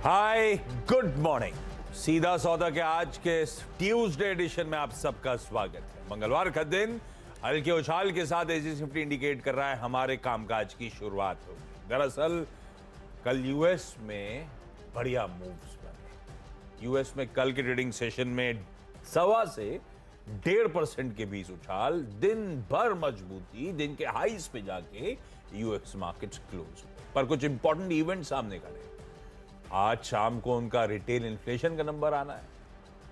Hi good morning. सीधा सौदा के आज के ट्यूसडे एडिशन में आप सबका स्वागत है। मंगलवार का दिन हल्के उछाल के साथ एसजी निफ्टी इंडिकेट कर रहा है हमारे कामकाज की शुरुआत होगी। दरअसल कल यूएस में बढ़िया मूव्स बने। यूएस में कल के ट्रेडिंग सेशन में 1.25 से 1.5% के बीच उछाल, दिन भर मजबूती, दिन के हाईस पे जाके यूएस मार्केट्स क्लोज। पर कुछ इंपॉर्टेंट इवेंट सामने खड़े। आज शाम को उनका रिटेल इन्फ्लेशन का नंबर आना है।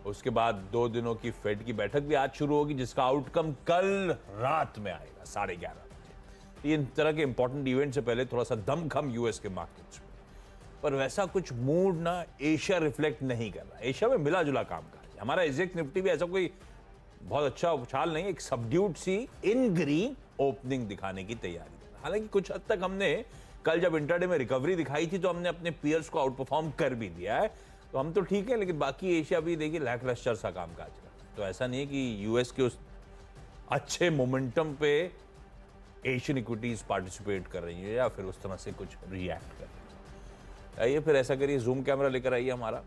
उसके बाद 2 दिनों की फेड की बैठक भी आज शुरू होगी, जिसका आउटकम कल रात में आएगा 11:30 बजे। इन तरह के इंपॉर्टेंट इवेंट से पहले थोड़ा सा दमखम यूएस के मार्केट्स में, पर वैसा कुछ मूड ना एशिया रिफ्लेक्ट नहीं कर रहा। एशिया में मिला जुला काम कर हमारा एग्जैक्ट निफ्टी भी ऐसा कोई बहुत अच्छा उछाल नहीं, एक सबड्यूड सी इन ग्रीन ओपनिंग दिखाने की तैयारी है। हालांकि कुछ हद तक हमने कल जब इंटरडे में रिकवरी दिखाई थी तो हमने अपने पीयर्स को आउट परफॉर्म कर भी दिया है, तो हम तो ठीक है, लेकिन बाकी एशिया भी देखिए लैकलस्टर सा कामकाज कर रहा है। तो ऐसा नहीं है कि यूएस के उस अच्छे मोमेंटम पे एशियन इक्विटीज पार्टिसिपेट कर रही है या फिर उस तरह से कुछ रिएक्ट कर रही है। आइए फिर ऐसा करिए, जूम कैमरा लेकर आइए हमारा,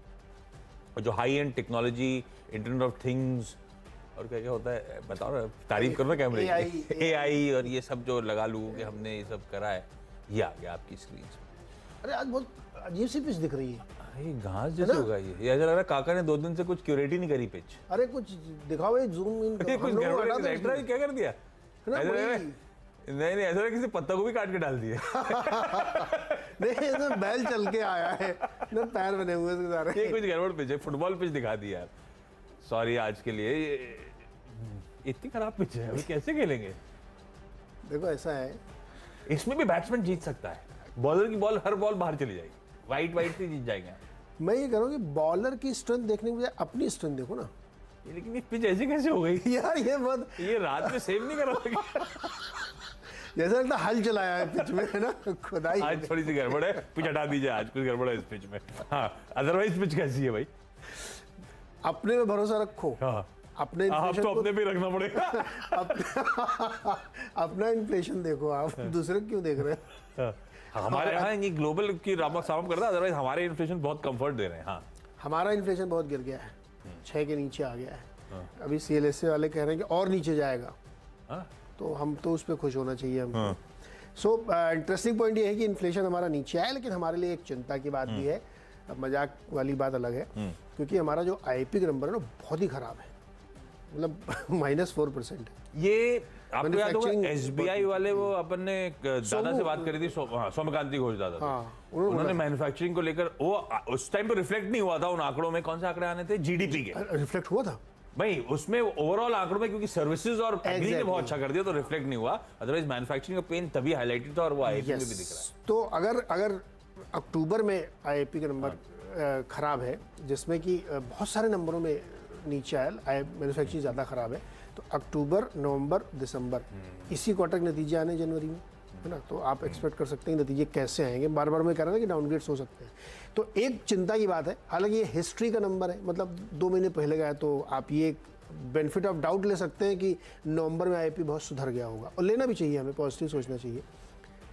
और जो high and technology, internet of things और क्या क्या होता है बताओ ना, तारीफ करो ना कैमरे की, AI और ये सब जो लगा लूँ कि हमने ये सब करा है, ये आ गया आपकी स्क्रीन पे। अरे आज बहुत अजीब सी पिच दिख रही है। अरे घास जैसे होगा ये ऐसा लग रहा है काका ने 2 दिन से कुछ क्यूरेट ही नहीं करी पिच। अरे कुछ दिखाओ, ये जूम इन कुछ गड़बड़ क्या कर दिया? नहीं ऐसा लगा किसी पत्ता को भी काट के डाल दिया। नहीं इसमें बैल चल के आया है ना, पैर बने हुए इसके सारे। ये कुछ गड़बड़ पिच है, फुटबॉल पिच दिखा दी यार। सॉरी आज के लिए, इतनी खराब पिच है, अभी कैसे खेलेंगे? देखो ऐसा है, इसमें भी बैट्समैन जीत सकता है। बॉलर की बॉल हर बॉल बाहर चली जाएगी, वाइट से जीत जाएंगे। मैं ये कह रहा हूँ कि बॉलर की स्ट्रेंथ देखने के बजाय अपनी स्ट्रेंथ देखो ना। लेकिन ये पिच ऐसे कैसे हो गई यार? ये रात में सेव नहीं कर रहा। जैसा लगता हल चलाया है पिच में, है ना? खुदाई आज थोड़ी सी गड़बड़ है, पिच हटा दीजिए, आज कुछ गड़बड़ है इस पिच में। हाँ, अदरवाइज पिच कैसी है भाई? अपने में भरोसा रखो। हाँ, अपने आप तो अपने पे रखना पड़ेगा। अपना इन्फ्लेशन देखो, आप दूसरे क्यों देख रहे हैं? हमारे यहाँ ये ग्लोबल की रामक सामक करता है, अदरवाइज हमारे इन्फ्लेशन बहुत कंफर्ट दे रहे हैं। हाँ, हमारा इन्फ्लेशन बहुत गिर गया है, 6 के नीचे आ गया है। अभी CLSA वाले कह रहे हैं कि और नीचे जाएगा। तो हम तो उस पर खुश होना चाहिए हमको। सो इंटरेस्टिंग पॉइंट ये है कि इन्फ्लेशन हमारा नीचे आया, लेकिन हमारे लिए एक चिंता की बात भी है। अब मजाक वाली बात अलग है, क्योंकि हमारा जो IIP का नंबर है ना बहुत ही खराब है, मतलब -4% है। ये आपको याद होगा SBI वाले, वो अपन ने दादा से बात करी थी, सौम्यकांति घोष दादा। हाँ, उन्होंने मैन्युफैक्चरिंग को लेकर, वो उस टाइम पे रिफ्लेक्ट नहीं हुआ था उन आंकड़ों में। कौन से आंकड़े आने थे? GDP के रिफ्लेक्ट हुआ था भाई उसमें, ओवरऑल आंकड़ों में, क्योंकि सर्विसेज और एग्री ने बहुत अच्छा कर दिया तो रिफ्लेक्ट नहीं हुआ। अदरवाइज मैन्युफैक्चरिंग का पेन तभी हाईलाइटेड था और वो IIP में भी दिख रहा है। तो अगर अक्टूबर में IIP का नंबर खराब है, जिसमें कि बहुत सारे नंबरों में नीचे आया, मैन्युफैक्चरिंग ज़्यादा खराब है, तो अक्टूबर, नवंबर, दिसंबर इसी क्वार्टर के नतीजे आने जनवरी में, है ना? तो आप एक्सपेक्ट कर सकते हैं नतीजे कैसे आएंगे। बार बार मैं कह रहा था कि डाउनग्रेड्स हो सकते हैं, तो एक चिंता की बात है। हालांकि ये हिस्ट्री का नंबर है, मतलब 2 महीने पहले गया, तो आप ये बेनिफिट ऑफ डाउट ले सकते हैं कि नवंबर में IIP बहुत सुधर गया होगा, और लेना भी चाहिए, हमें पॉजिटिव सोचना चाहिए।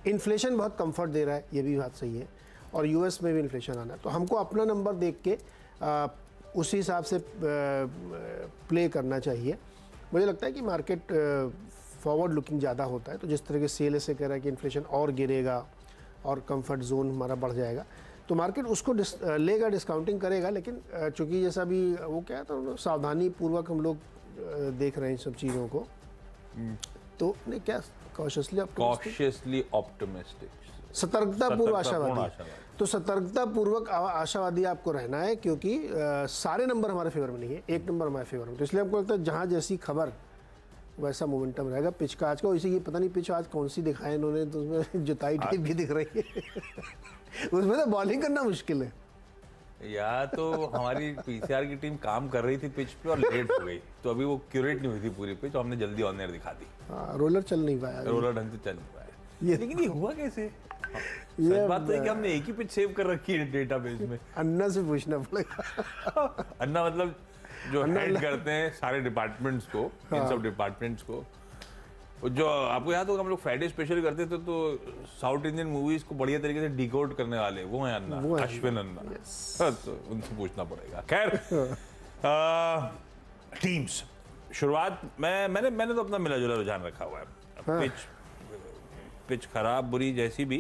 इन्फ्लेशन बहुत कंफर्ट दे रहा है, ये भी बात सही है, और यूएस में भी इन्फ्लेशन आना है, तो हमको अपना नंबर देख के उसी हिसाब से प्ले करना चाहिए। मुझे लगता है कि मार्केट फॉरवर्ड लुकिंग ज़्यादा होता है, तो जिस तरह के CLSA कह रहा है कि इन्फ्लेशन और गिरेगा और कंफर्ट जोन हमारा बढ़ जाएगा, तो मार्केट उसको लेगा, डिस्काउंटिंग करेगा। लेकिन चूंकि जैसा भी वो क्या था, सावधानी पूर्वक हम लोग देख रहे हैं सब चीज़ों को, तो नहीं क्या कॉशियसली ऑप्टिमिस्टिक, सतर्कता पूर्व आशावादी। तो सतर्कता पूर्वक आशावादी आपको रहना है, क्योंकि सारे नंबर हमारे फेवर में नहीं है, एक नंबर हमारे फेवर में। तो इसलिए हमको लगता है जहाँ जैसी खबर वैसा मोमेंटम रहेगा। पिच का आज का वैसे, ये पता नहीं पिच आज कौन सी दिखाई इन्होंने, तो उसमें जुताई टाइप भी दिख रही है। उसमें तो बॉलिंग करना मुश्किल है। या तो हमारी PCR की टीम काम कर रही थी पिच पे और लेट हो गई, तो अभी वो क्यूरेट नहीं हुई थी पूरी पिच, तो हमने जल्दी ऑन एयर दिखा दी। रोलर चल नहीं पाया, रोलर ढंग से चल नहीं पाया। लेकिन ये हुआ कैसे? ये बात तो है कि हमने एक ही पिच सेव कर रखी है डेटाबेस में। अन्ना से पूछना पड़ेगा। अन्ना मतलब जो हेड करते हैं सारे डिपार्टमेंट्स को, इन सब डिपार्टमेंट्स को, जो आपको याद होगा हम लोग फ्राइडे स्पेशल करते थे तो साउथ इंडियन मूवीज को बढ़िया तरीके से डिकोड करने वाले वो हैं अन्ना, वो हैं। अश्विन अन्ना। तो उनसे पूछना पड़ेगा। खैर टीम्स शुरुआत मैंने तो अपना मिला जुला रुझान रखा हुआ है। पिच खराब बुरी जैसी भी,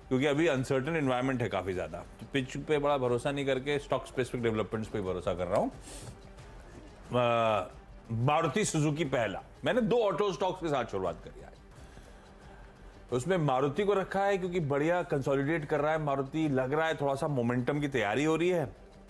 क्योंकि अभी अनसर्टेन एनवायरनमेंट है काफी ज्यादा, तो पिच पे बड़ा भरोसा नहीं करके स्टॉक स्पेसिफिक डेवलपमेंट्स पे भरोसा कर रहा हूँ। मारुति सुजुकी पहला, मैंने 2 ऑटो स्टॉक्स के साथ शुरुआत करी है। उसमें मारुति को रखा है क्योंकि बढ़िया कंसोलिडेट कर रहा है मारुति, लग रहा है थोड़ा सा मोमेंटम की तैयारी हो रही है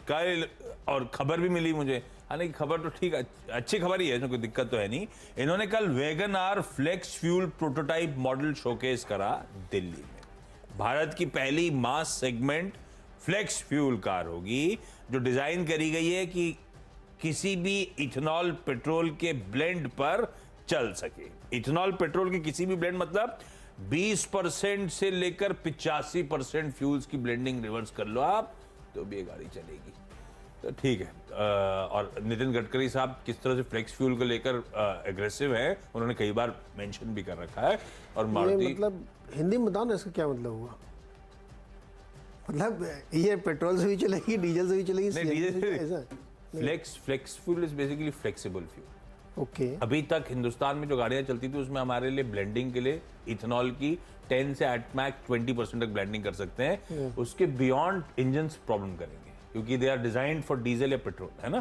कल, और खबर भी मिली मुझे, हालांकि खबर तो ठीक अच्छी खबर ही है, इसमें कोई दिक्कत तो है नहीं। इन्होंने कल Wagon R flex fuel prototype model showcase करा दिल्ली में। भारत की पहली mass segment flex fuel car होगी जो डिजाइन करी गई है कि किसी भी इथेनॉल पेट्रोल के ब्लेंड पर चल सके। इथेनॉल पेट्रोल की किसी भी ब्लेंड मतलब 20% से लेकर 85% फ्यूल्स की ब्लेंडिंग रिवर्स कर लो आप, तो भी ये गाड़ी चलेगी। तो ठीक है। और नितिन गडकरी साहब किस तरह से फ्लेक्स फ्यूल को लेकर एग्रेसिव है, उन्होंने कई बार मेंशन भी कर रखा है। और मारुति मतलब हिंदी में बताओ ना इसका क्या मतलब हुआ? मतलब ये पेट्रोल से भी चलेगी, डीजल से भी चलेगी, नहीं, CNG डीजल से भी ऐसा? Flex fuel is basically flexible fuel. Okay. अभी तक हिंदुस्तान में जो गाड़ियां चलती थी उसमें हमारे लिए ब्लेंडिंग के लिए इथेनॉल की 10 से एट मैक्स 20% तक ब्लेंडिंग कर सकते हैं। उसके बियॉन्ड इंजन प्रॉब्लम करेंगे क्योंकि they are designed for diesel या पेट्रोल, है ना।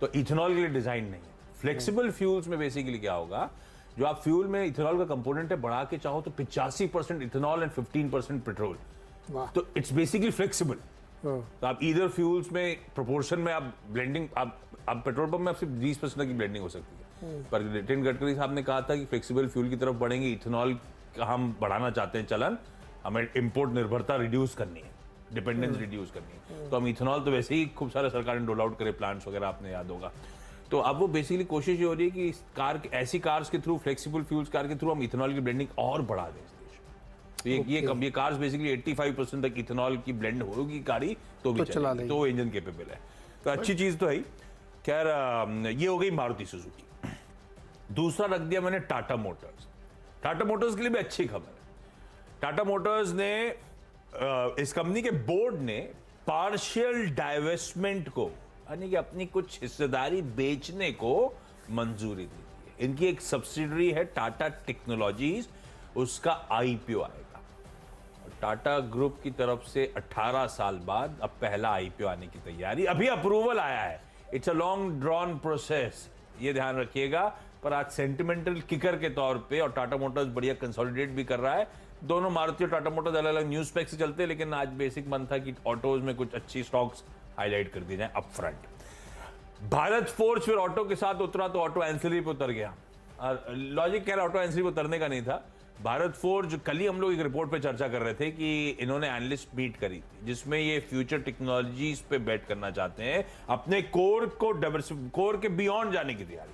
तो इथेनॉल के लिए डिजाइन नहीं है। फ्लेक्सिबल फ्यूल्स में बेसिकली क्या होगा, जो आप फ्यूल में इथेनॉल का कंपोनेंट है बढ़ा के चाहो तो 85% इथेनॉल एंड 15% पेट्रोल, तो इट्स बेसिकली फ्लेक्सिबल। तो आप इधर फ्यूल्स में प्रोपोर्शन में आप ब्लेंडिंग, आप पेट्रोल पंप में आप सिर्फ 20% की ब्लेंडिंग हो सकती है। पर नितिन गडकरी साहब ने कहा था कि फ्लेक्सिबल फ्यूल की तरफ बढ़ेंगे, इथेनॉल का हम बढ़ाना चाहते हैं चलन, हमें इंपोर्ट निर्भरता रिड्यूस करनी है, डिपेंडेंस रिड्यूस करनी है। तो हम इथेनॉल तो वैसे ही खूब सारे सरकार ने रोल आउट करे प्लांट्स वगैरह, आपने याद होगा। तो अब वो बेसिकली कोशिश ये हो रही है कि कार ऐसी कार्स के थ्रू, फ्लेक्सिबल फ्यूल्स कार के थ्रू हम इथेनॉल की ब्लेंडिंग और बढ़ा दें। तो ये कार्स बेसिकली 85% तक इथेनॉल की ब्लेंड होगी गाड़ी तो भी चलेगी, तो इंजन कैपेबल है। तो अच्छी चीज तो है। खैर ये हो गई मारुति सुजुकी। दूसरा रख दिया मैंने टाटा मोटर्स। टाटा मोटर्स के लिए भी अच्छी खबर है। टाटा मोटर्स ने इस कंपनी के बोर्ड ने पार्शियल डाइवेस्टमेंट को, यानी कि अपनी कुछ हिस्सेदारी बेचने को मंजूरी दी है। इनकी एक सब्सिडरी है टाटा टेक्नोलॉजीज, उसका आईपीओ आएगा। टाटा ग्रुप की तरफ से 18 साल बाद अब पहला आईपीओ आने की तैयारी, अभी अप्रूवल आया है। It's a long drawn process, ये ध्यान रखिएगा। पर आज सेंटिमेंटल किकर के तौर पे, और टाटा मोटर्स बढ़िया कंसोलिडेट भी कर रहा है। दोनों मारुति और टाटा मोटर्स अलग अलग न्यूज स्पेक से चलते हैं, लेकिन आज बेसिक मन था कि ऑटोज में कुछ अच्छी स्टॉक्स हाईलाइट कर दी जाए अप फ्रंट। भारत फोर्ज फिर ऑटो के साथ उतरा तो ऑटो एंसिलरी पे उतर गया। लॉजिक कह रहा ऑटो एंसिलरी पे उतरने का नहीं था। भारत फोर्ज, कल ही हम लोग एक रिपोर्ट पे चर्चा कर रहे थे कि इन्होंने एनालिस्ट मीट करी थी जिसमें ये फ्यूचर टेक्नोलॉजीज पे बेट करना चाहते हैं, अपने कोर कोर के बियॉन्ड जाने की तैयारी।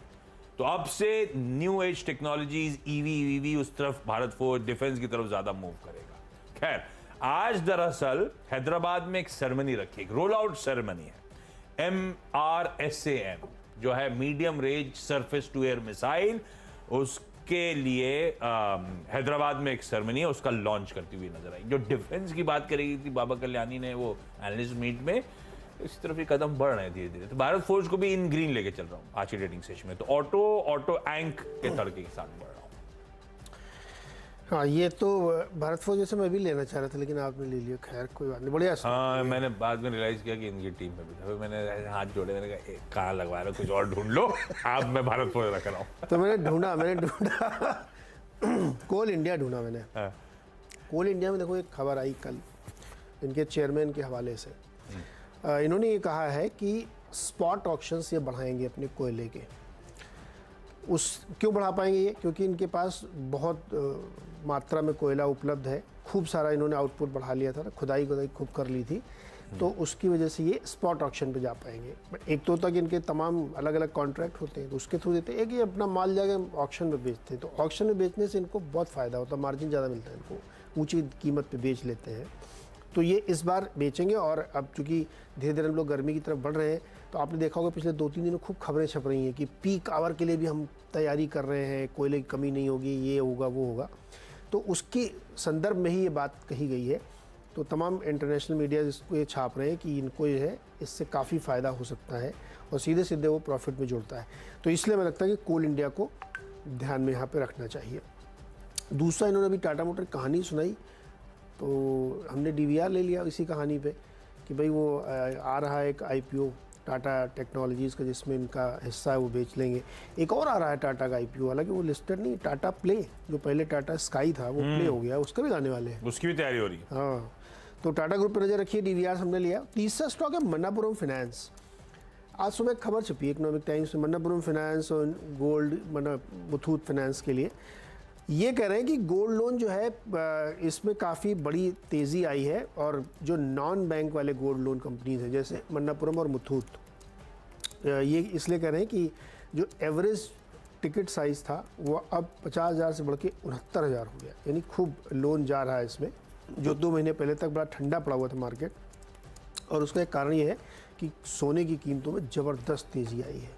तो अब से न्यू एज टेक्नोलॉजीज, ईवी उस तरफ भारत फोर्ज डिफेंस की तरफ ज्यादा मूव करेगा। खैर आज दरअसल हैदराबाद में एक सेरेमनी रखी, एक रोल आउट सेरेमनी है। MRSAM जो है medium range surface to air missile, उसके लिए हैदराबाद में एक सेरेमनी है, उसका लॉन्च करती हुई नजर आई। जो डिफेंस की बात करी थी बाबा कल्याणी ने वो एनालिस्ट मीट में, इस तरफ ये कदम बढ़ रहे हैं धीरे धीरे। तो भारत फोर्ज को भी इन ग्रीन लेके चल रहा हूं आज की ट्रेडिंग सेशन में। तो ऑटो एंक के तड़के के साथ बढ़ रहा हूं। हाँ, ये तो भारत फोर्ज जैसे मैं भी लेना चाह रहा था, लेकिन आपने ले लिया। खैर कोई बात नहीं, बढ़िया। हाँ, मैंने बाद में रियलाइज किया कि इनकी टीम में भी था, मैंने हाथ जोड़े, मैंने कहा कहाँ लगवा रहे हो, कुछ और ढूंढ लो। आप मैं भारत फोर्ज रख रहा हूँ। तो मैंने ढूंढा कोल इंडिया ढूंढा मैंने। कोल इंडिया में देखो एक खबर आई कल इनके चेयरमैन के हवाले से। इन्होंने ये कहा है कि स्पॉट ऑक्शंस ये बढ़ाएंगे अपने कोयले के। क्यों बढ़ा पाएंगे ये? क्योंकि इनके पास बहुत मात्रा में कोयला उपलब्ध है, खूब सारा इन्होंने आउटपुट बढ़ा लिया था, खुदाई खूब कर ली थी, तो उसकी वजह से ये स्पॉट ऑक्शन पे जा पाएंगे। एक तो तक इनके तमाम अलग अलग कॉन्ट्रैक्ट होते हैं तो उसके थ्रू देते हैं, एक ये अपना माल जाकर ऑक्शन में बेचते हैं। तो ऑक्शन में बेचने से इनको बहुत फ़ायदा होता है, मार्जिन ज़्यादा मिलता है इनको, ऊँची कीमत पर बेच लेते हैं। तो ये इस बार बेचेंगे। और अब चूंकि धीरे धीरे हम लोग गर्मी की तरफ बढ़ रहे हैं, तो आपने देखा होगा पिछले 2-3 दिनों खूब खबरें छप रही हैं कि पीक आवर के लिए भी हम तैयारी कर रहे हैं, कोयले की कमी नहीं होगी, ये होगा वो होगा। तो उसके संदर्भ में ही ये बात कही गई है। तो तमाम इंटरनेशनल मीडिया इसको ये छाप रहे हैं कि इनको ये है इससे काफ़ी फ़ायदा हो सकता है और सीधे सीधे वो प्रॉफिट में जुड़ता है। तो इसलिए मुझे लगता है कि कोल इंडिया को ध्यान में यहाँ पे रखना चाहिए। दूसरा, इन्होंने अभी टाटा मोटर की कहानी सुनाई, तो हमने DVR ले लिया इसी कहानी पे कि भाई वो आ रहा है एक IPO टाटा टेक्नोलॉजीज़ का, जिसमें इनका हिस्सा है वो बेच लेंगे। एक और आ रहा है टाटा का IPO, हालांकि वो लिस्टेड नहीं, टाटा प्ले, जो पहले टाटा स्काई था वो प्ले हो गया, उसका भी लाने वाले हैं। उसकी भी तैयारी हो रही है। हाँ, तो टाटा ग्रुप पर नजर रखिए। DVR हमने लिया। तीसरा स्टॉक है मन्नापुरम फाइनेंस। आज सुबह एक खबर छपी इकोनॉमिक टाइम्स में, मन्नापुरम फाइनेंस और गोल्ड मुथूट फाइनेंस के लिए ये कह रहे हैं कि गोल्ड लोन जो है इसमें काफ़ी बड़ी तेज़ी आई है, और जो नॉन बैंक वाले गोल्ड लोन कंपनीज हैं जैसे मन्नापुरम और मुथूट, ये इसलिए कह रहे हैं कि जो एवरेज टिकट साइज़ था वो अब 50,000 से बढ़ के 69,000 हो गया, यानी खूब लोन जा रहा है इसमें, जो 2 महीने पहले तक बड़ा ठंडा पड़ा हुआ था मार्केट। और उसका एक कारण ये है कि सोने की कीमतों में ज़बरदस्त तेज़ी आई है।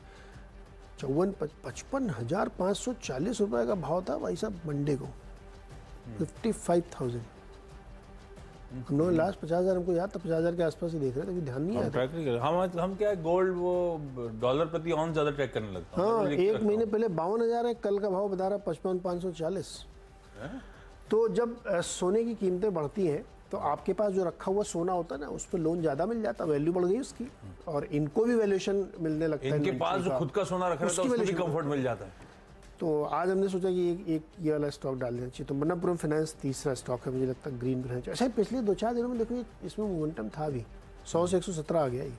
55,540 रुपये का भाव था भाई साहब मंडे को, 55,000। हम लोग लास्ट 50,000, हमको याद था 50,000 के आसपास ही देख रहे थे, ध्यान नहीं हम आया। ट्रैक नहीं कर रहे। हम क्या है, गोल्ड वो डॉलर प्रति ऑन ज्यादा ट्रैक करने लगता है। हाँ, एक महीने पहले 52,000 है, कल का भाव बता रहा 55,540। तो जब सोने की कीमतें बढ़ती हैं तो आपके पास जो रखा हुआ सोना होता है ना, उस पर लोन ज़्यादा मिल जाता, वैल्यू बढ़ गई उसकी, और इनको भी वैल्यूएशन मिलने लगता है। इनके पास जो खुद का सोना रखा रहता है उसको भी कंफर्ट मिल जाता है। तो आज हमने सोचा कि एक ये वाला स्टॉक डाल देना चाहिए। तो मन्नापुरम फाइनेंस तीसरा स्टॉक है, मुझे लगता है ग्रीन रहना चाहिए। अच्छा, पिछले 2-4 दिनों में देखो इसमें मोमेंटम था भी, 100 से 117 आ गया ये।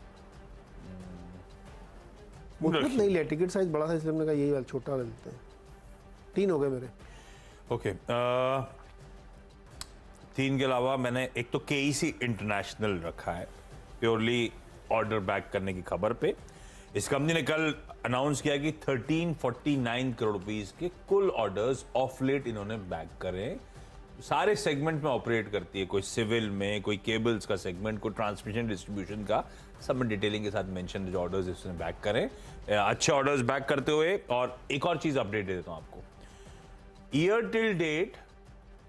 मुझे नहीं लिया, टिकट साइज बड़ा था, इसलिए हमने कहा यही वाला छोटा वाला लेते हैं। 3 हो गए मेरे। ओके, 3 के अलावा मैंने एक तो KEC इंटरनेशनल रखा है, प्योरली ऑर्डर बैक करने की खबर पे। इस कंपनी ने कल अनाउंस किया कि 1349 करोड़ रुपीस के कुल ऑर्डर्स ऑफ लेट इन्होंने बैक करे। सारे सेगमेंट में ऑपरेट करती है, कोई सिविल में, कोई केबल्स का सेगमेंट, कोई ट्रांसमिशन डिस्ट्रीब्यूशन का, सब में डिटेलिंग के साथ मेंशन जो ऑर्डर्स इसने बैक करें। अच्छे ऑर्डर्स बैक करते हुए, और एक और चीज अपडेट दे देता हूं आपको, ईयर टिल डेट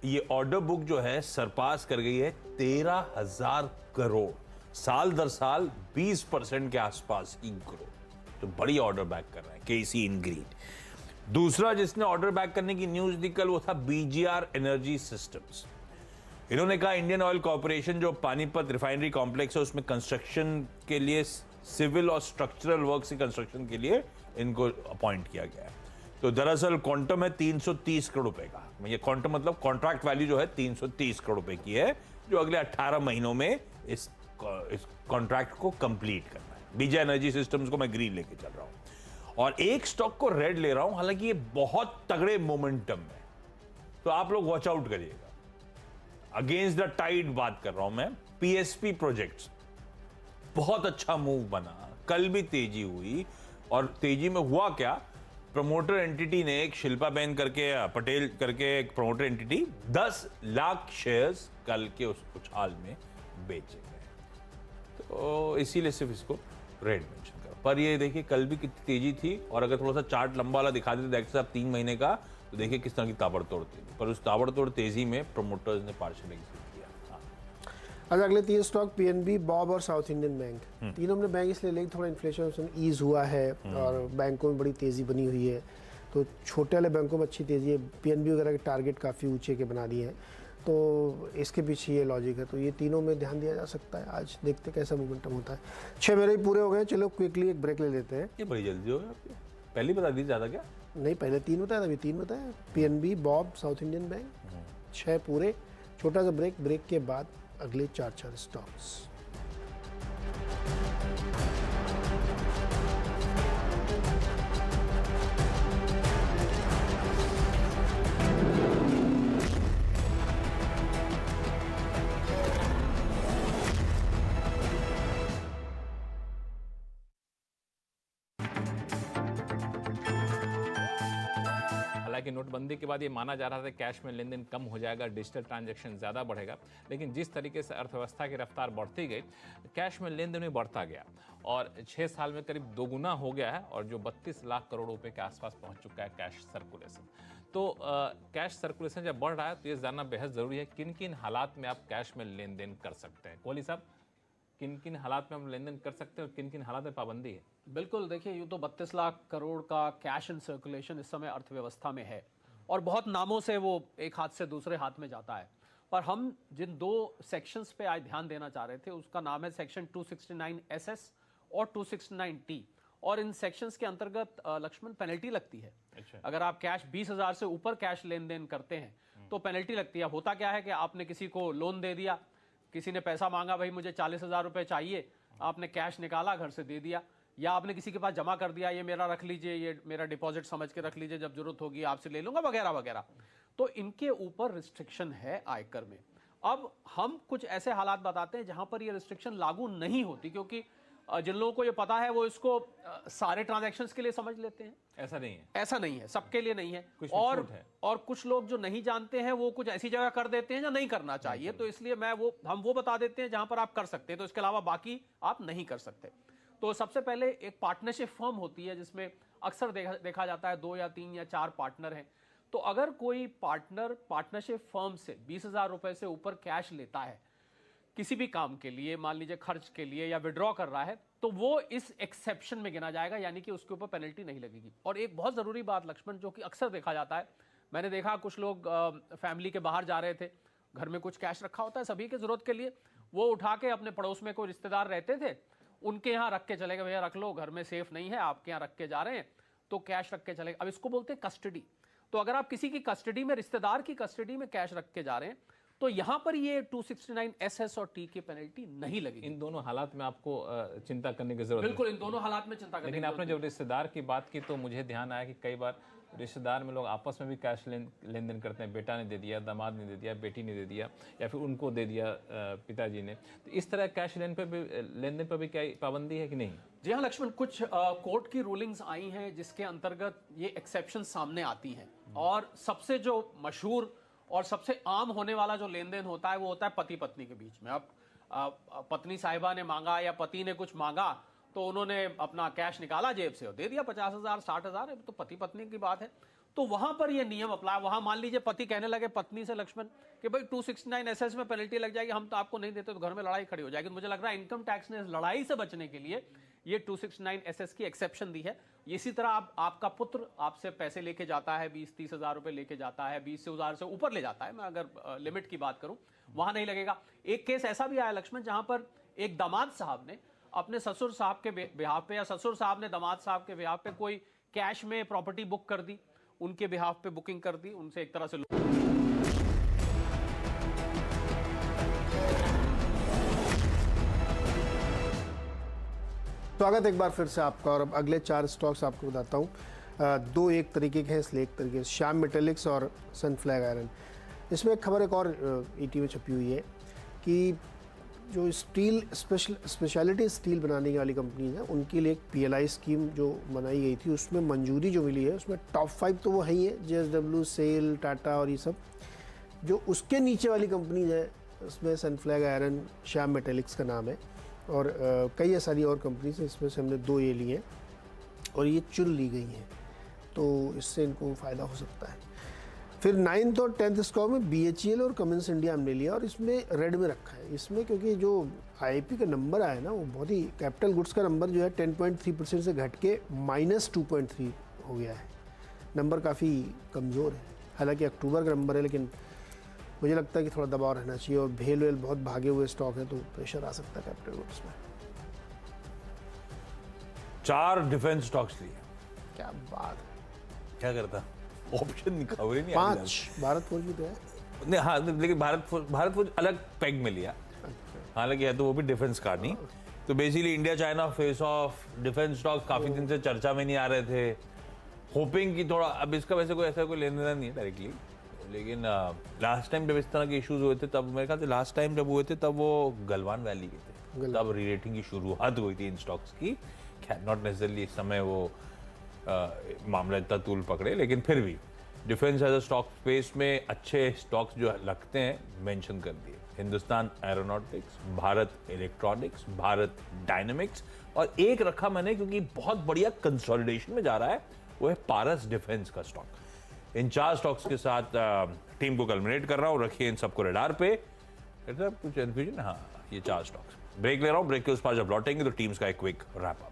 ये ऑर्डर बुक जो है सरपास कर गई है 13,000 करोड़, साल दर साल 20% के आसपास की ग्रोथ। तो बड़ी ऑर्डर बैक कर रहा है KEC इन ग्रीन। दूसरा जिसने ऑर्डर बैक करने की न्यूज दी कल, वो था BGR एनर्जी सिस्टम्स। इन्होंने कहा इंडियन ऑयल कॉर्पोरेशन जो पानीपत रिफाइनरी कॉम्प्लेक्स है उसमें कंस्ट्रक्शन के लिए, सिविल और स्ट्रक्चरल वर्क से कंस्ट्रक्शन के लिए इनको अपॉइंट किया गया है। तो दरअसल क्वांटम है 330 करोड़ रुपए का। ये क्वांटम मतलब कॉन्ट्रैक्ट वैल्यू जो है 330 करोड़ रुपए की है, जो अगले 18 महीनों में इस कॉन्ट्रैक्ट को कंप्लीट करना है। BGR एनर्जी सिस्टम्स को मैं ग्रीन लेके चल रहा हूं, और एक स्टॉक को रेड ले रहा हूं, हालांकि ये बहुत तगड़े मोमेंटम में, तो आप लोग वॉच आउट करिएगा। अगेंस्ट द टाइड बात कर रहा हूं मैं। PSP प्रोजेक्ट्स बहुत अच्छा मूव बना, कल भी तेजी हुई, और तेजी में हुआ क्या, प्रमोटर एंटिटी ने एक शिल्पा बेन करके, पटेल करके एक प्रमोटर एंटिटी 10 लाख शेयर्स कल के उस उछाल में बेचे गए, तो इसीलिए सिर्फ इसको रेड मेंशन करो। पर ये देखिए कल भी कितनी तेजी थी, और अगर थोड़ा सा चार्ट लंबा वाला दिखा देते डायरेक्टर साहब 3 महीने का, तो देखिए किस तरह की ताबड़तोड़ तेजी, पर उस ताबड़तोड़ तेजी में प्रमोटर्स ने पार्शियल एग्जिट किया। आज अगले 3 स्टॉक PNB, बॉब और साउथ इंडियन बैंक। तीनों हमने बैंक इसलिए लेकिन थोड़ा इन्फ्लेशन ईज हुआ है और बैंकों में बड़ी तेज़ी बनी हुई है, तो छोटे वाले बैंकों में अच्छी तेज़ी है। PNB वगैरह के टारगेट काफ़ी ऊंचे के बना दिए हैं, तो इसके पीछे ये लॉजिक है। तो ये तीनों में ध्यान दिया जा सकता है। आज देखते कैसा मोमेंटम होता है। 6 मेरे ही पूरे हो गए, चलो क्विकली एक ब्रेक ले लेते हैं। ये बड़ी जल्दी हो गया आपकी, पहले ही बता दीजिए ज़्यादा क्या। नहीं, पहले 3 बताया था, अभी 3 बताया। PNB, Bob, south Indian bank, 6 पूरे। छोटा सा ब्रेक, ब्रेक के बाद अगले 4 स्टॉक्स। हालांकि नोटबंदी के बाद ये माना जा रहा था कि कैश में लेन देन कम हो जाएगा, डिजिटल ट्रांजैक्शन ज़्यादा बढ़ेगा, लेकिन जिस तरीके से अर्थव्यवस्था की रफ्तार बढ़ती गई, कैश में लेन देन भी बढ़ता गया और 6 साल में करीब दोगुना हो गया है और जो 32 लाख करोड़ रुपए के आसपास पहुंच चुका है कैश सर्कुलेशन। तो कैश सर्कुलेशन जब बढ़ रहा है तो ये जानना बेहद ज़रूरी है किन किन हालात में आप कैश में लेन देन कर सकते हैं। कोहली साहब, किन किन हालात में हम लेन देन कर सकते हैं और किन किन हालात में पाबंदी है? बिल्कुल, देखिए यूँ तो 32 लाख करोड़ का कैश इन सर्कुलेशन इस समय अर्थव्यवस्था में है और बहुत नामों से वो एक हाथ से दूसरे हाथ में जाता है। और हम जिन 2 सेक्शंस पे आज ध्यान देना चाह रहे थे उसका नाम है सेक्शन 269SS और 269T। और इन सेक्शंस के अंतर्गत लक्ष्मण पेनल्टी लगती है। अच्छा। अगर आप कैश 20,000 से ऊपर कैश लेन देन करते हैं तो पेनल्टी लगती है। होता क्या है कि आपने किसी को लोन दे दिया, किसी ने पैसा मांगा, भाई मुझे 40,000 रुपए चाहिए, आपने कैश निकाला, घर से दे दिया, या आपने किसी के पास जमा कर दिया, ये मेरा रख लीजिए, ये मेरा डिपॉजिट समझ के रख लीजिए, जब जरूरत होगी आपसे ले लूंगा, वगैरह वगैरह। तो इनके ऊपर रिस्ट्रिक्शन है आयकर में। अब हम कुछ ऐसे हालात बताते हैं जहां पर ये रिस्ट्रिक्शन लागू नहीं होती, क्योंकि जिन लोगों को ये पता है वो इसको सारे ट्रांजैक्शंस के लिए समझ लेते हैं। ऐसा नहीं है, ऐसा नहीं है, सबके लिए नहीं है। कुछ छूट है। और कुछ लोग जो नहीं जानते हैं वो कुछ ऐसी जगह कर देते हैं जो नहीं करना चाहिए, तो इसलिए हम वो बता देते हैं जहां पर आप कर सकते हैं, तो इसके अलावा बाकी आप नहीं कर सकते। तो सबसे पहले एक पार्टनरशिप फर्म होती है जिसमें अक्सर देखा जाता है 2 या 3 या 4 पार्टनर हैं। तो अगर कोई पार्टनर पार्टनरशिप फर्म से 20,000 रुपए से ऊपर कैश लेता है किसी भी काम के लिए, मान लीजिए खर्च के लिए या विड्रॉ कर रहा है, तो वो इस एक्सेप्शन में गिना जाएगा, यानी कि उसके ऊपर पेनल्टी नहीं लगेगी। और एक बहुत ज़रूरी बात लक्ष्मण, जो कि अक्सर देखा जाता है, मैंने देखा कुछ लोग फैमिली के बाहर जा रहे थे, घर में कुछ कैश रखा होता है सभी की ज़रूरत के लिए, वो उठा के अपने पड़ोस में कोई रिश्तेदार रहते थे उनके यहाँ रख के चले गए, भैया रख लो, घर में सेफ नहीं है, आपके यहाँ रख के जा रहे हैं, तो कैश रख के चले गए। अब इसको बोलते हैं कस्टडी। तो अगर आप किसी की कस्टडी में, रिश्तेदार की कस्टडी में कैश रख के जा रहे हैं, तो यहां पर ये 269SS और T की पेनल्टी नहीं लगेगी। इन दोनों हालात में आपको चिंता करने की जरूरत है। बिल्कुल, इन दोनों हालात में चिंता करने की लेकिन आपने जब रिश्तेदार की बात की तो मुझे ध्यान आया कि कई बार रिश्तेदार में लोग आपस में भी कैश लेन देन करते हैं। बेटा ने दे दिया, दामाद ने दे दिया, बेटी ने दे दिया, या फिर उनको दे दिया पिताजी ने। तो इस तरह कैश लेन देन पर भी क्या पाबंदी है कि नहीं? जी हाँ लक्ष्मण, कुछ कोर्ट की रूलिंग्स आई हैं जिसके अंतर्गत ये एक्सेप्शन सामने आती हैं। और सबसे जो मशहूर और सबसे आम होने वाला जो लेन देन होता है वो होता है पति पत्नी के बीच में। अब पत्नी साहिबा ने मांगा या पति ने कुछ मांगा तो उन्होंने अपना कैश निकाला जेब से और दे दिया 50,000 60,000, तो पति पत्नी की बात है। तो वहां पर ये नियम अप्लाई। वहां मान लीजिए पति कहने लगे पत्नी से लक्ष्मण कि भाई 269SS में पेनल्टी लग जाएगी, हम तो आपको नहीं देते, तो घर में लड़ाई खड़ी हो जाएगी। तो मुझे लग रहा है इनकम टैक्स ने इस लड़ाई से बचने के लिए ये 269SS की एक्सेप्शन दी है। इसी तरह आपका पुत्र आपसे पैसे लेके जाता है, 20-30 हजार रुपए लेके जाता है, 20,000 से ऊपर ले जाता है, मैं अगर लिमिट की बात करूं, वहां नहीं लगेगा। एक केस ऐसा भी आया लक्ष्मण जहां पर एक दामाद साहब ने अपने ससुर साहब के बिहाफ पे, या ससुर साहब ने दामाद साहब के बिहाफ पे कोई कैश में प्रॉपर्टी बुक कर दी, उनके बिहाफ पे बुकिंग कर दी, उनसे एक तरह से स्वागत एक बार फिर से आपका। और अब अगले 4 स्टॉक्स आपको बताता हूँ। 2 एक तरीके के हैं, इसलिए एक तरीके से श्याम मेटेलिक्स और सन फ्लैग आयरन। इसमें एक खबर एक और ईटी में छपी हुई है कि जो स्टील स्पेशलिटी स्टील बनाने वाली कंपनी है उनके लिए एक PLI स्कीम जो बनाई गई थी, उसमें मंजूरी जो मिली है उसमें टॉप 5 तो वो है ही है, JSW, सेल, टाटा और ये सब। जो उसके नीचे वाली कंपनी है उसमें सन फ्लैग आयरन, श्याम मेटेलिक्स का नाम है, और कई सारी और कंपनीज हैं, इसमें से हमने 2 ये लिए हैं और ये चुन ली गई हैं, तो इससे इनको फ़ायदा हो सकता है। फिर 9th और 10th स्टॉक में BHEL और कमिंस इंडिया हमने लिया, और इसमें रेड में रखा है। इसमें क्योंकि जो IIP का नंबर आया ना वो बहुत ही, कैपिटल गुड्स का नंबर जो है 10.3% से घट के -2.3 हो गया है। नंबर काफ़ी कमज़ोर है, हालांकि अक्टूबर का नंबर है, लेकिन मुझे लगता है कि थोड़ा दबाव रहना चाहिए। और भेल वेल बहुत भागे हुए स्टॉक है तो प्रेशर आ सकता है कैपिटल गुड्स में। 4 डिफेंस स्टॉक्स लिए, क्या बात है। क्या करता ऑप्शन खबर ही नहीं 5 भारत फौज भी तो है नहीं, हाँ, लेकिन भारत फौज अलग पैग में लिया, हालांकि है तो वो भी डिफेंस का नहीं। तो basically India China face of, defence stock काफी दिन से चर्चा में नहीं आ रहे थे, होपिंग की थोड़ा, अब इसका वैसे कोई ऐसा कोई लेना देना नहीं है डायरेक्टली, लेकिन लास्ट टाइम जब इस तरह के इश्यूज हुए थे तब मेरे ख्याल से लास्ट टाइम जब हुए थे तब वो गलवान वैली के थे, तब रीरेटिंग की शुरुआत हुई थी इन स्टॉक्स की। नॉट नेसेसरली इस समय वो मामला इतना तूल पकड़े, लेकिन फिर भी defence as a stock space में अच्छे स्टॉक्स जो लगते हैं मेंशन कर दिए, Hindustan Aeronautics, Bharat Electronics, Bharat Dynamics, और एक रखा मैंने क्योंकि बहुत बढ़िया कंसोलिडेशन में जा रहा है, वो है पारस डिफेंस का स्टॉक। इन 4 स्टॉक्स के साथ टीम को कल्मिनेट कर रहा हूँ, रखिए इन सबको रडार पे। कुछ कन्फ्यूजन? हाँ, ये 4 स्टॉक्स। ब्रेक ले रहा हूँ, ब्रेक के उस पास जब लौटेंगे तो टीम्स का एक क्विक रैप अप।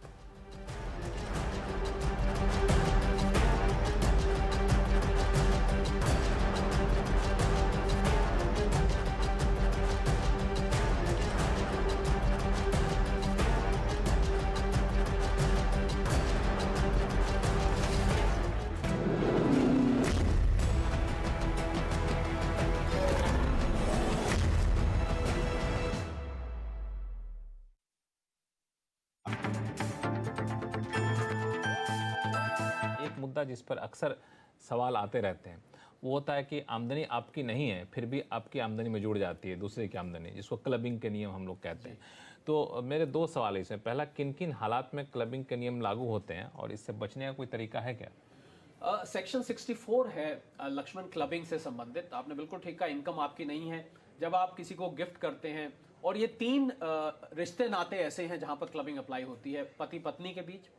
एक मुद्दा जिस पर अक्सर सवाल आते रहते हैं वो होता है कि आमदनी आपकी नहीं है फिर भी आपकी आमदनी में जुड़ जाती है दूसरे की आमदनी, जिसको क्लबिंग के नियम हम लोग कहते हैं। तो मेरे 2 सवाल हैं इसमें। पहला, किन किन हालात में क्लबिंग के नियम लागू होते हैं और इससे बचने का कोई तरीका है क्या? सेक्शन 64 है लक्ष्मण, क्लबिंग से संबंधित। आपने बिल्कुल ठीक कहा, इनकम आपकी नहीं है जब आप किसी को गिफ्ट करते हैं, और ये 3 रिश्ते नाते ऐसे हैं जहां पर क्लबिंग अप्लाई होती है, पति पत्नी के बीच,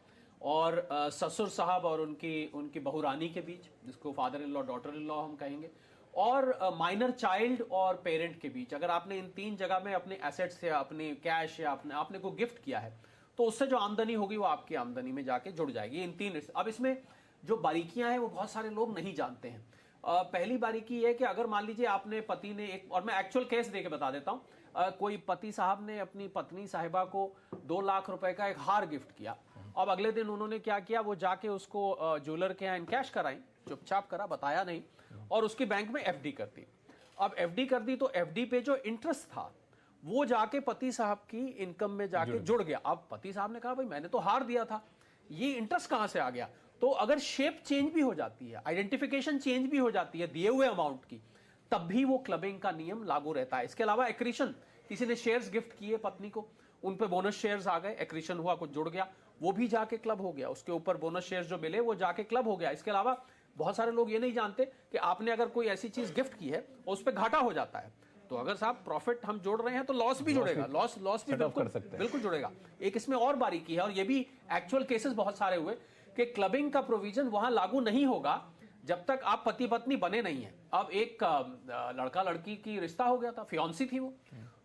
और ससुर साहब और उनकी बहुरानी के बीच, जिसको father in law daughter in law हम कहेंगे, और माइनर चाइल्ड और पेरेंट के बीच। अगर आपने इन 3 जगह में अपने एसेट्स या अपने कैश या आपने को गिफ्ट किया है तो उससे जो आमदनी होगी वो आपकी आमदनी में जाके जुड़ जाएगी, इन 3 रिश्ते। अब इसमें जो बारीकियां हैं वो बहुत सारे लोग नहीं जानते हैं। पहली बारीकी है कि अगर मान लीजिए आपने पति ने एक, और मैं एक्चुअल केस देके बता देता हूं, कोई पति साहब ने अपनी पत्नी साहिबा को 2 लाख रुपए का एक हार गिफ्ट किया। अब अगले दिन उन्होंने क्या किया, वो जाके उसको ज्वेलर के यहाँ इनकैश कराई, चुपचाप करा, बताया नहीं, और उसकी बैंक में एफडी कर दी। अब एफडी कर दी तो एफडी पे जो इंटरेस्ट था वो जाके पति साहब की इनकम में जाके जुड़ गया। अब पति साहब ने कहा भाई मैंने तो हार दिया था, ये इंटरेस्ट कहां से आ गया? तो अगर शेप चेंज भी हो जाती है, आइडेंटिफिकेशन चेंज भी हो जाती है दिए हुए अमाउंट की, तब भी वो क्लबिंग का नियम लागू रहता है। इसके अलावा एक्रीशन, किसी ने शेयर्स गिफ्ट किए पत्नी को, उन पे बोनस शेयर्स आ गए, एक्रीशन हुआ, कुछ जुड़ गया, वो भी जाके क्लब हो गया, उसके ऊपर बोनस शेयर्स जो मिले वो जाके क्लब हो गया। इसके अलावा बहुत सारे लोग ये नहीं जानते कि आपने अगर कोई ऐसी चीज गिफ्ट की है और उस पर घाटा हो जाता है, तो अगर साहब प्रॉफिट हम जोड़ रहे हैं तो लॉस भी जुड़ेगा, लॉस भी बिल्कुल जुड़ेगा। एक इसमें और बारीकी है, और ये भी एक्चुअल केसेस बहुत सारे हुए कि क्लबिंग का प्रोविजन वहां लागू नहीं होगा जब तक आप पति पत्नी बने नहीं है। अब एक लड़का लड़की की रिश्ता हो गया था, फियांसी थी वो,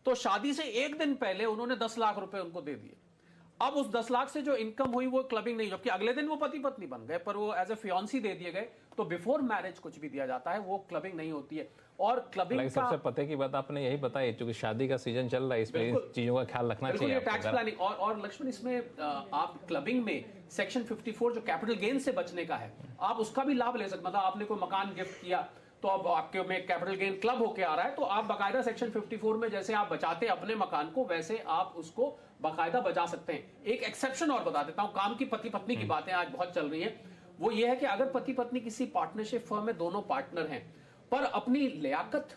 तो शादी से 1 दिन पहले उन्होंने 10 लाख रुपए उनको दे दिए। अब उस 10 लाख से जो इनकम हुई वो क्लबिंग नहीं, जबकि अगले दिन वो पति पत्नी बन गए, पर वो एज ए फियांसी दे दिए गए। तो बिफोर मैरिज कुछ भी दिया जाता है वो क्लबिंग नहीं होती है। और क्लबिंग का सबसे पते की बात आपने यही बताई, क्योंकि शादी का सीजन चल रहा है, इसमें इन चीजों का ख्याल रखना चाहिए। टैक्स प्लानिंग और लक्ष्मण, इसमें आप क्लबिंग में सेक्शन 54 जो कैपिटल गेन से बचने का है, आप उसका भी लाभ ले सकते। मतलब आपने कोई मकान गिफ्ट किया तो अब आपके में कैपिटल गेन क्लब होके आ रहा है, तो आप बाकायदा सेक्शन 54 में जैसे आप बचाते अपने मकान को, वैसे आप उसको बाकायदा बचा सकते हैं। एक एक्सेप्शन और बता देता हूं, काम की पति पत्नी की बातें आज बहुत चल रही हैं, वो ये है कि अगर पति पत्नी किसी पार्टनरशिप फर्म में दोनों पार्टनर हैं, पर अपनी लियाकत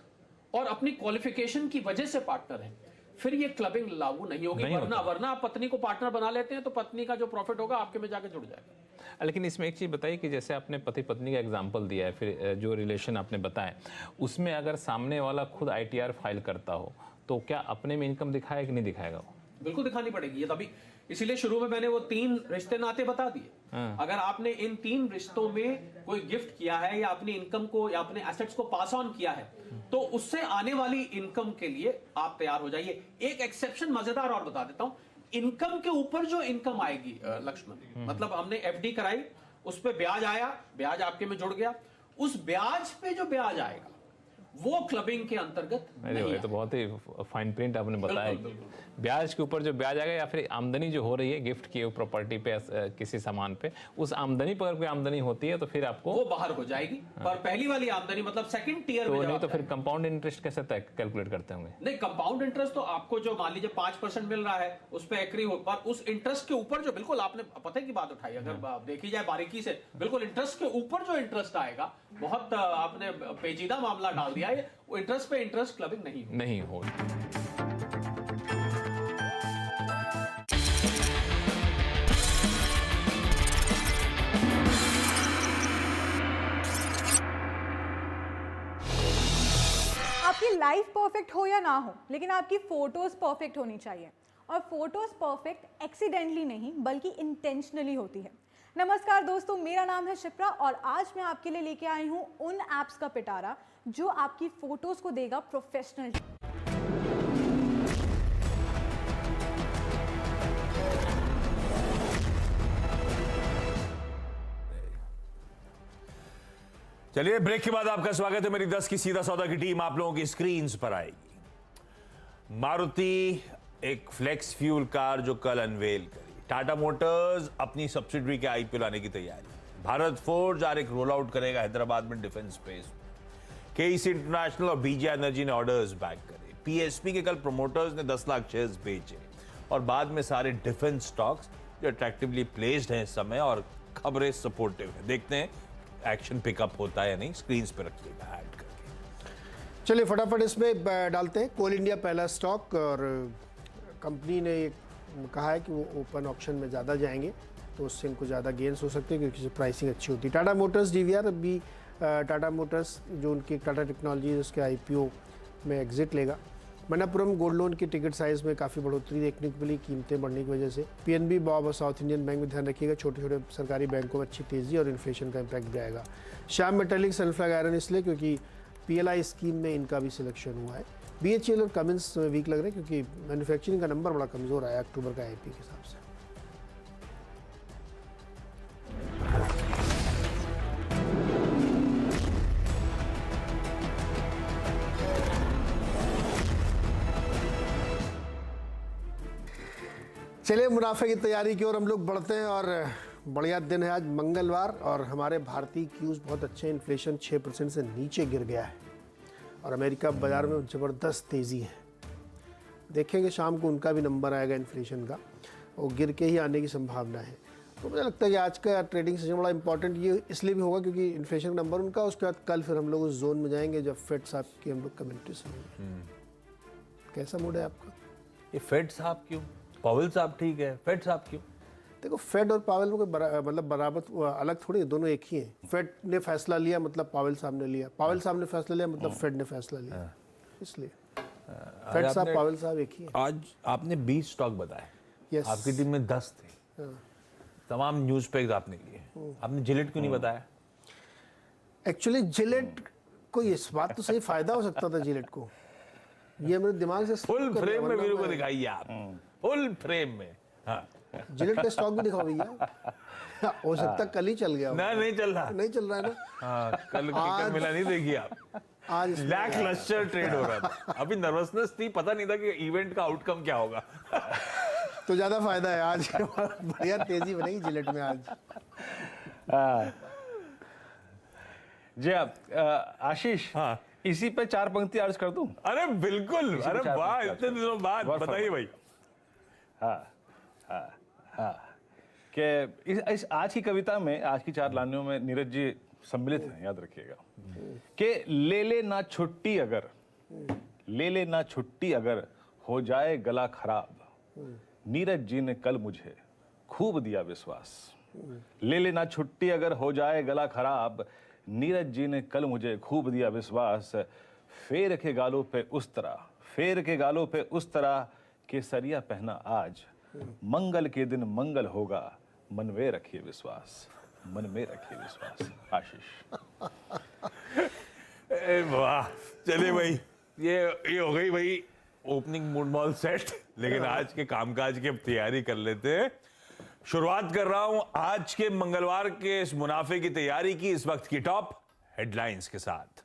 और अपनी क्वालिफिकेशन की वजह से पार्टनर हैं, फिर ये क्लबिंग लागू नहीं होगी। वरना आप पत्नी को पार्टनर बना लेते हैं तो पत्नी का जो प्रॉफिट होगा आपके में जाके जुड़ जाएगा। लेकिन इसमें एक चीज़ बताइए कि जैसे आपने पति पत्नी का एग्जांपल दिया है, फिर जो रिलेशन आपने बताया उसमें अगर सामने वाला खुद ITR फाइल करता हो तो क्या अपने में इनकम दिखाएगा कि नहीं दिखाएगा? वो बिल्कुल दिखानी पड़ेगी, ये तभी, इसीलिए शुरू में मैंने वो 3 रिश्ते नाते बता दिए। अगर आपने इन 3 रिश्तों में कोई गिफ्ट किया है या अपनी इनकम को या अपने एसेट्स को पास ऑन किया है, तो उससे आने वाली इनकम के लिए आप तैयार हो जाइए। एक एक्सेप्शन मजेदार और बता देता हूं, इनकम के ऊपर जो इनकम आएगी लक्ष्मण, मतलब हमने FD कराई, उस पे ब्याज आया, ब्याज आपके में जुड़ गया, उस ब्याज पे जो ब्याज आएगा वो क्लबिंग के अंतर्गत नहीं है। तो बहुत ही फाइन प्रिंट आपने बताया। ब्याज के ऊपर जो ब्याज आएगा या फिर आमदनी जो हो रही है गिफ्ट की प्रॉपर्टी पे किसी सामान पे, उस आमदनी पर कोई आमदनी होती है तो फिर आपको वो बाहर हो जाएगी। पर पहली वाली आमदनी मतलब सेकंड टियर में नहीं, तो फिर कंपाउंड इंटरेस्ट कैसे कैलकुलेट करते होंगे? नहीं, कंपाउंड इंटरेस्ट तो आपको जो मान लीजिए 5% मिल रहा है उस पर एग्री हो, पर उस इंटरेस्ट के ऊपर जो, बिल्कुल आपने पते की बात उठाई, अगर देखी जाए बारीकी से, बिल्कुल इंटरेस्ट के ऊपर जो इंटरेस्ट आएगा, बहुत आपने पेचीदा मामला डाल दिया है, वो इंटरेस्ट पे इंटरेस्ट क्लबिंग नहीं हो। लाइफ परफेक्ट हो या ना हो, लेकिन आपकी फोटोज परफेक्ट होनी चाहिए। और फोटोज परफेक्ट एक्सीडेंटली नहीं बल्कि इंटेंशनली होती है। नमस्कार दोस्तों, मेरा नाम है शिप्रा और आज मैं आपके लिए लेके आई हूँ उन ऐप्स का पिटारा जो आपकी फोटोज को देगा प्रोफेशनल। चलिए, ब्रेक के बाद आपका स्वागत है। मेरी 10 की सीधा सौदा की टीम आप लोगों की स्क्रीन्स पर आएगी। मारुति एक फ्लेक्स फ्यूल कार जो कल अनवेल करी, टाटा मोटर्स अपनी सब्सिडरी के आईपीओ लाने की तैयारी, भारत फोर्ज एक रोल आउट करेगा हैदराबाद में डिफेंस स्पेस, केईसी इंटरनेशनल और बीजीआई एनर्जी ने ऑर्डर्स बैक करे, पीएसपी के कल प्रमोटर्स ने 10 लाख शेयर्स बेचे और बाद में सारे डिफेंस स्टॉक्स जो अट्रैक्टिवली प्लेस्ड हैं इस समय और खबरें सपोर्टिव है। देखते हैं एक्शन पिकअप होता है या नहीं। स्क्रीन पे रखिएगा ऐड करके। चलिए फटाफट इसमें डालते हैं। कोल इंडिया पहला स्टॉक और कंपनी ने कहा है कि वो ओपन ऑक्शन में ज़्यादा जाएंगे तो उससे इनको ज़्यादा गेन्स हो सकते हैं क्योंकि प्राइसिंग अच्छी होती है। टाटा मोटर्स डीवीआर अभी टाटा मोटर्स जो उनकी टाटा टेक्नोलॉजी उसके आईपीओ में एग्जिट लेगा। मणप्पुरम गोल्ड लोन की टिकट साइज़ में काफ़ी बढ़ोतरी देखने को मिली कीमतें बढ़ने की वजह से। पीएनबी बॉब और साउथ इंडियन बैंक में ध्यान रखिएगा, छोटे छोटे सरकारी बैंकों में अच्छी तेज़ी और इन्फ्लेशन का इम्पैक्ट भी आएगा। श्याम मेटालिक सनफ्लैग आयरन इसलिए क्योंकि पीएलआई स्कीम में इनका भी सिलेक्शन हुआ है। बीएचईएल और कमिंस वीक लग रहे हैं क्योंकि मैन्युफैक्चरिंग का नंबर बड़ा कमज़ोर आया अक्टूबर का आईपी के हिसाब से। चलिए मुनाफे की तैयारी की ओर हम लोग बढ़ते हैं और बढ़िया दिन है आज मंगलवार और हमारे भारतीय क्यूज बहुत अच्छे। इन्फ्लेशन 6% से नीचे गिर गया है और अमेरिका बाजार में ज़बरदस्त तेज़ी है। देखेंगे शाम को उनका भी नंबर आएगा इन्फ्लेशन का, और गिर के ही आने की संभावना है। तो मुझे लगता है कि आज का ट्रेडिंग सेशन बड़ा इंपॉर्टेंट ये इसलिए भी होगा क्योंकि इन्फ्लेशन का नंबर उनका, उसके बाद कल फिर हम लोग उस जोन में जाएंगे जब फेड साहब की हम लोग कमेंट्री सुनेंगे। कैसा मूड है आपका? ये फेड साहब क्यों? पावेल साहब ठीक है, फेड साहब क्यों? देखो फेड और पावेल में कोई मतलब बराबर अलग थोड़ी है, दोनों एक ही हैं। फेड ने फैसला लिया मतलब पावेल साहब ने लिया, पावेल साहब ने फैसला लिया मतलब फेड ने फैसला लिया, इसलिए फेड साहब पावेल साहब एक ही है। आज आपने 20 स्टॉक बताए। Yes. आपकी टीम में 10 थे। तमाम न्यूज पैक्स आपने लिए, आपने जिलेट क्यों नहीं बताया? एक्चुअली जिलेट को इस बात तो सही फायदा हो सकता था जिलेट को, ये मेरे दिमाग से फुल फ्रेम में मेरे को दिखाइए आप, फुल फ्रेम में। हाँ, जिलेट का स्टॉक भी दिखाओ भैया। हो सकता कल ही चल गया। ना नहीं चल रहा, नहीं चल रहा है ना। हाँ, कल टिकट मिला नहीं, देखिए आप आज लैक लस्टर ट्रेड हो रहा था। अभी नर्वसनेस थी, पता नहीं था कि इवेंट का आउटकम क्या होगा। तो ज्यादा फायदा है आज। बढ़िया तेजी बनेगी जिलेट में आज। जी आप आशीष, हाँ, इसी पे 4 पंक्ति अर्ज कर दूं? अरे बिल्कुल, अरे वाह, इतने दिनों बाद बताइए भाई। कि इस आज की कविता में, आज की 4 लाइनों में नीरज जी सम्मिलित हैं, याद रखिएगा। कि ले ले ना छुट्टी अगर, ले ले ना छुट्टी अगर हो जाए गला खराब, नीरज जी ने कल मुझे खूब दिया विश्वास। ले ले ना छुट्टी अगर हो जाए गला खराब, नीरज जी ने कल मुझे खूब दिया विश्वास। फेर के गालों पे उस तरह, फेर के गालों पे उस तरह, केसरिया पहना आज, मंगल के दिन मंगल होगा, मन में रखिए विश्वास, मन में रखिए विश्वास। आशीष वाह, चलिए भाई, ये हो गई भाई ओपनिंग मूड मॉल सेट। लेकिन आज के कामकाज की अब तैयारी कर लेते हैं। शुरुआत कर रहा हूं आज के मंगलवार के इस मुनाफे की तैयारी की इस वक्त की टॉप हेडलाइंस के साथ।